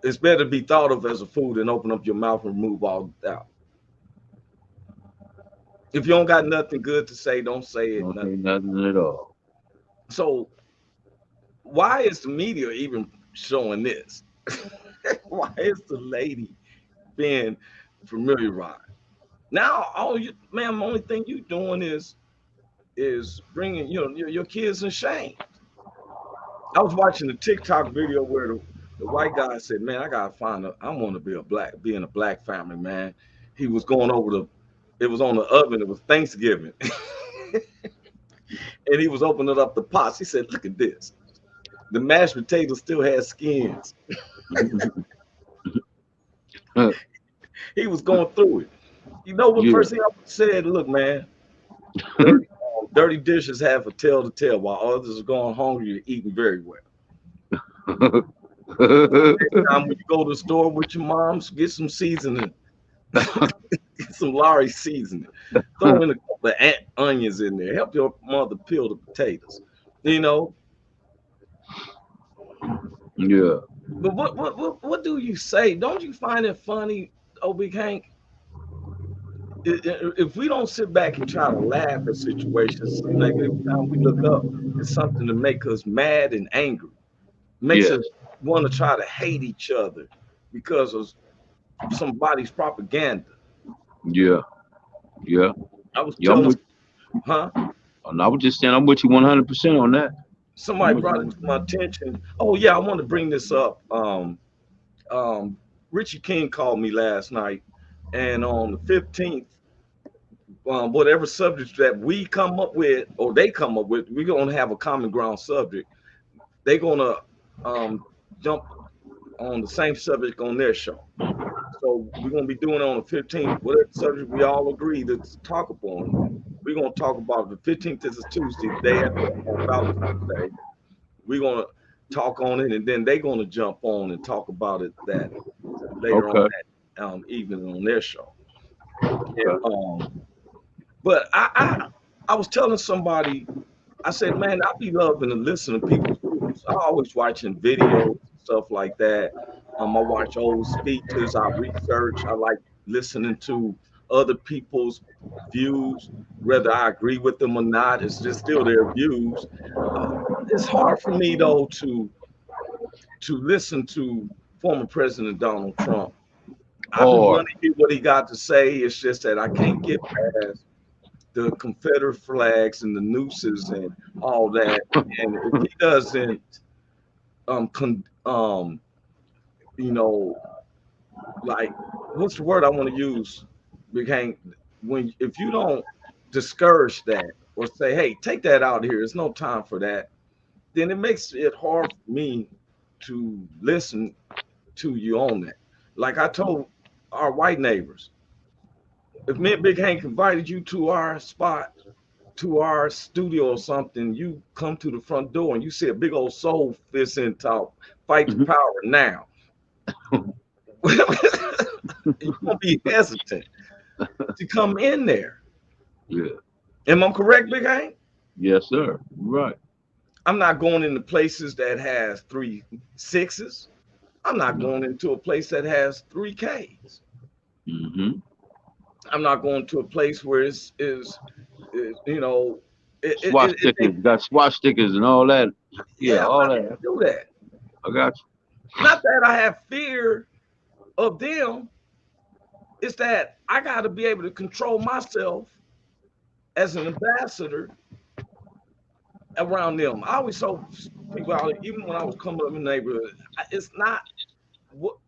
it's better to be thought of as a fool than open up your mouth and remove all doubt. If you don't got nothing good to say, don't say it. Don't say Nothing. nothing at all. So why is the media even showing this? Why is the lady being familiarized? Now, all you, ma'am, the only thing you doing is bringing your kids in shame. I was watching a TikTok video where the white guy said, "Man, I gotta find a. I want to be in a black family, man." He was going over it was on the oven. It was Thanksgiving, and he was opening up the pots. He said, "Look at this. The mashed potatoes still had skins." He was going through it. You know what? Yeah. First thing I said, "Look, man, dirty dishes have a tale to tell, while others are going hungry. You're eating very well." Next time when you go to the store with your moms, get some seasoning, get some Larry seasoning, throw in a couple of onions in there, help your mother peel the potatoes. You know, Yeah. but what do you say? Don't you find it funny, oh Big Hank? If we don't sit back and try to laugh at situations, it seems like every time we look up, it's something to make us mad and angry. Makes Yes. us want to try to hate each other because of somebody's propaganda. Yeah. Yeah. I was Yeah. telling, huh? I was just saying I'm with you 100% on that. I'm Somebody with brought it you. to my attention. Oh yeah, I want to bring this up. Richie King called me last night, and on the 15th, whatever subjects that we come up with or they come up with, we're gonna have a common ground subject. They're gonna jump on the same subject on their show. So we're gonna be doing it on the 15th. Whatever subject we all agree to talk upon, we're gonna talk about. The 15th is a Tuesday, the day after on Valentine's Day. We're gonna talk on it, and then they're gonna jump on and talk about it that later on Okay. that evening on their show. And, Okay. but I was telling somebody, I said, man, I be loving to listen to people's news. I always watching videos, stuff like that. I watch old speeches. I research. I like listening to other people's views, whether I agree with them or not. It's just still their views. It's hard for me though to listen to former President Donald Trump. I be Or wanting to hear what he got to say. It's just that I can't get past the Confederate flags and the nooses and all that. And if he doesn't, you know, like what's the word I want to use? Big Hank, when if you don't discourage that or say, hey, take that out of here, there's no time for that, then it makes it hard for me to listen to you on that. Like I told our white neighbors, if me and Big Hank invited you to our spot, to our studio or something, you come to the front door and you see a big old soul fist and talk, fight the power now. You're gonna be hesitant to come in there. yeah, Am I correct, Big Hank? yes, sir. Right. I'm not going into places that has 3 6s. I'm not going into a place that has 3Ks. Mm-hmm. I'm not going to a place where is you know, Swastikas, got swastikas and all that. Yeah, yeah, I'm all not going that. to do that. I got Not that I have fear of them. It's that I got to be able to control myself as an ambassador around them. I always told people out, even when I was coming up in the neighborhood, it's not.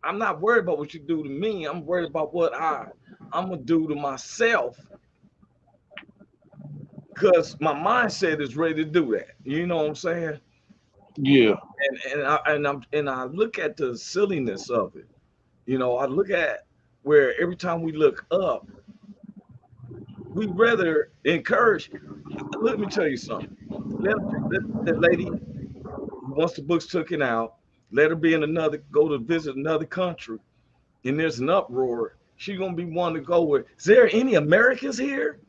I'm not worried about what you do to me. I'm worried about what I'm gonna do to myself because my mindset is ready to do that. You know what I'm saying? you. Yeah. And I look at the silliness of it. You know, I look at where every time we look up, we rather encourage. Let me tell you something. Let that lady who wants the books taken out, let her be in another, go to visit another country, and there's an uproar. She's gonna be one to go with. Is there any Americans here?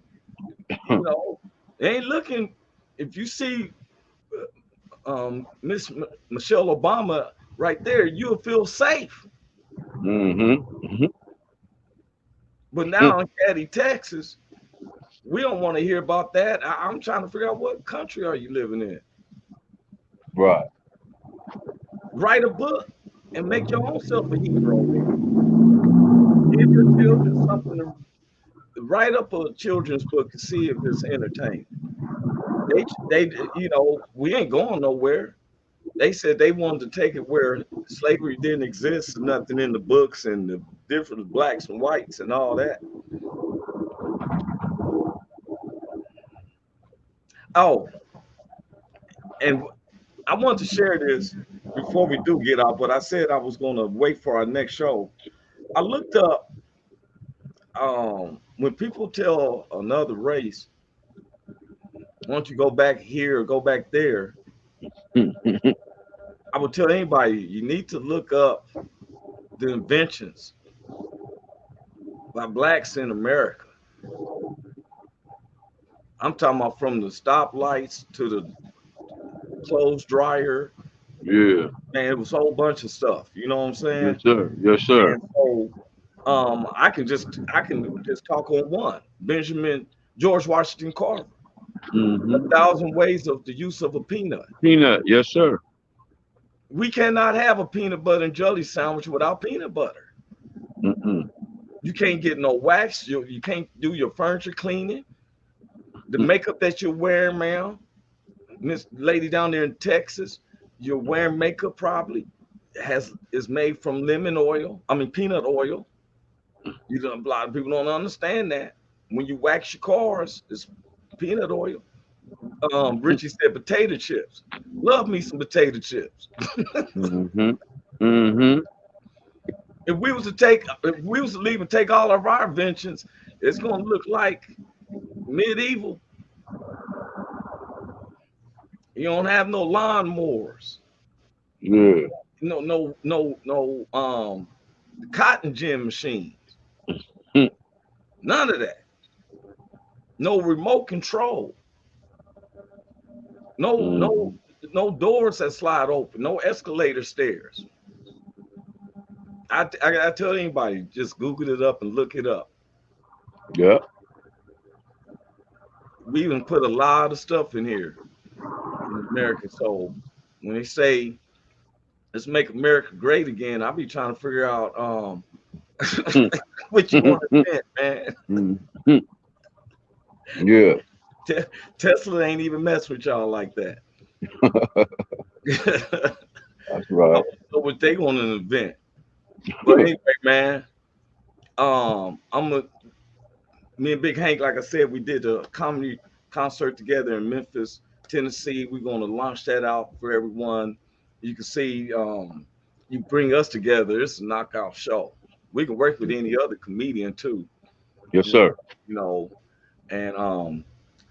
You know, they ain't looking. If you see Miss Michelle Obama right there, you'll feel safe. Mm-hmm. But now in Caddy, Texas, we don't want to hear about that. I'm trying to figure out what country are you living in. Right. Write a book and make your own self a hero. Give your children something to write up a children's book and see if it's entertaining. You know, we ain't going nowhere. They said they wanted to take it where slavery didn't exist, nothing in the books and the different blacks and whites and all that. Oh, and I want to share this before we do get out, but I said I was going to wait for our next show. I looked up when people tell another race, why don't you go back here or go back there? I would tell anybody you need to look up the inventions by blacks in America. I'm talking about from the stoplights to the clothes dryer. Yeah. Man, it was a whole bunch of stuff. You know what I'm saying? Yes, sir. Yes, sir. And so I can just talk on one. George Washington Carver. Mm-hmm. 1,000 ways of the use of a peanut. Peanut. Yes, sir. We cannot have a peanut butter and jelly sandwich without peanut butter. Mm-mm. You can't get no wax. You can't do your furniture cleaning. The makeup that you're wearing, ma'am, Miss Lady down there in Texas, you're wearing makeup probably is made from peanut oil. You know, a lot of people don't understand that. When you wax your cars, it's peanut oil. Richie said potato chips. Love me some potato chips. Mm-hmm. Mm-hmm. If we was to leave and take all of our inventions, it's gonna look like medieval. You don't have no lawnmowers. Yeah. No cotton gin machines. Hmm. None of that. No remote control. No doors that slide open. No escalator stairs. I tell anybody, just Google it up and look it up. Yeah. We even put a lot of stuff in here in America. So when they say let's make America great again, I'll be trying to figure out what you want to invent, man. Mhm. Yeah. Tesla ain't even mess with y'all like that. That's right. So what they want to invent. But anyway, man, me and Big Hank, like I said, we did a comedy concert together in Memphis, Tennessee. We're gonna launch that out for everyone. You can see you bring us together, it's a knockout show. We can work with any other comedian too. Yes, sir. You know, and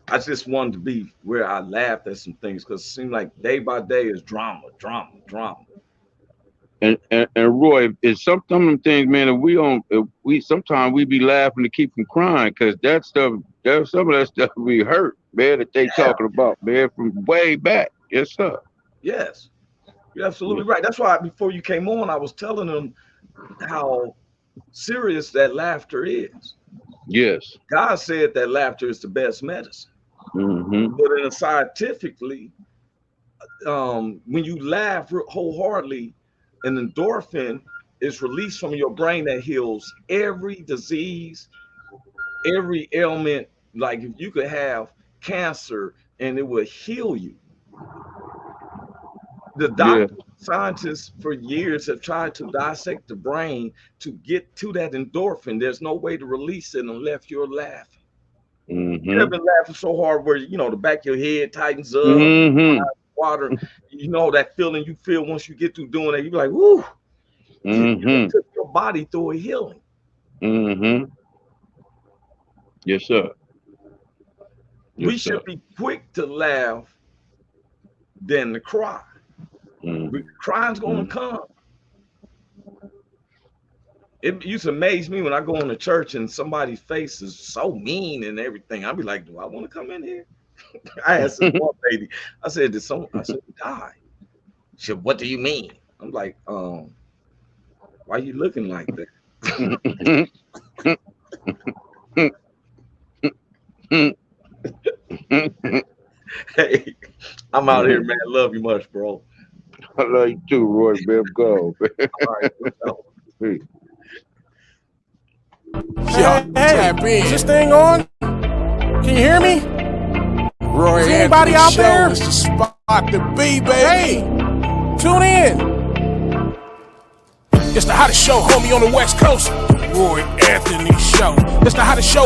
I just wanted to be where I laughed at some things because it seemed like day by day is drama, drama, drama. And Roy, it's some of them things, man. If we sometimes we be laughing to keep from crying because that stuff, there's some of that stuff we hurt, man. That they talking about, man, from way back. Yes, sir. Yes, you're absolutely right. That's why before you came on, I was telling them how serious that laughter is. Yes. God said that laughter is the best medicine. Mm-hmm. But in a scientifically, when you laugh wholeheartedly, an endorphin is released from your brain that heals every disease, every ailment. Like if you could have cancer and it would heal you. The doctors, scientists for years have tried to dissect the brain to get to that endorphin. There's no way to release it unless you're laughing. Mm-hmm. You ever been laughing so hard where the back of your head tightens up, Mm-hmm. water, that feeling you feel once you get through doing that, you're like, whoo. Mm-hmm. You took your body through a healing. Mm-hmm. Yes, sir. Yes, We should be quick to laugh than to cry. Mm-hmm. Crying's gonna come. It used to amaze me when I go into church and somebody's face is so mean and everything. I'd be like, do I want to come in here? I asked this one lady, I said, did someone die? She said, what do you mean? I'm like, why you looking like that? Hey, I'm out here, man. Love you much, bro. I love you too, Roy. Man, go. All right, Hey. Hey, Tap in. is this thing on? Can you hear me? Roy Is anybody Anthony out Show there? is the spot to be, baby. Hey, tune in. It's the hottest show, homie, on the West Coast. The Roy Anthony Show. It's the hottest show.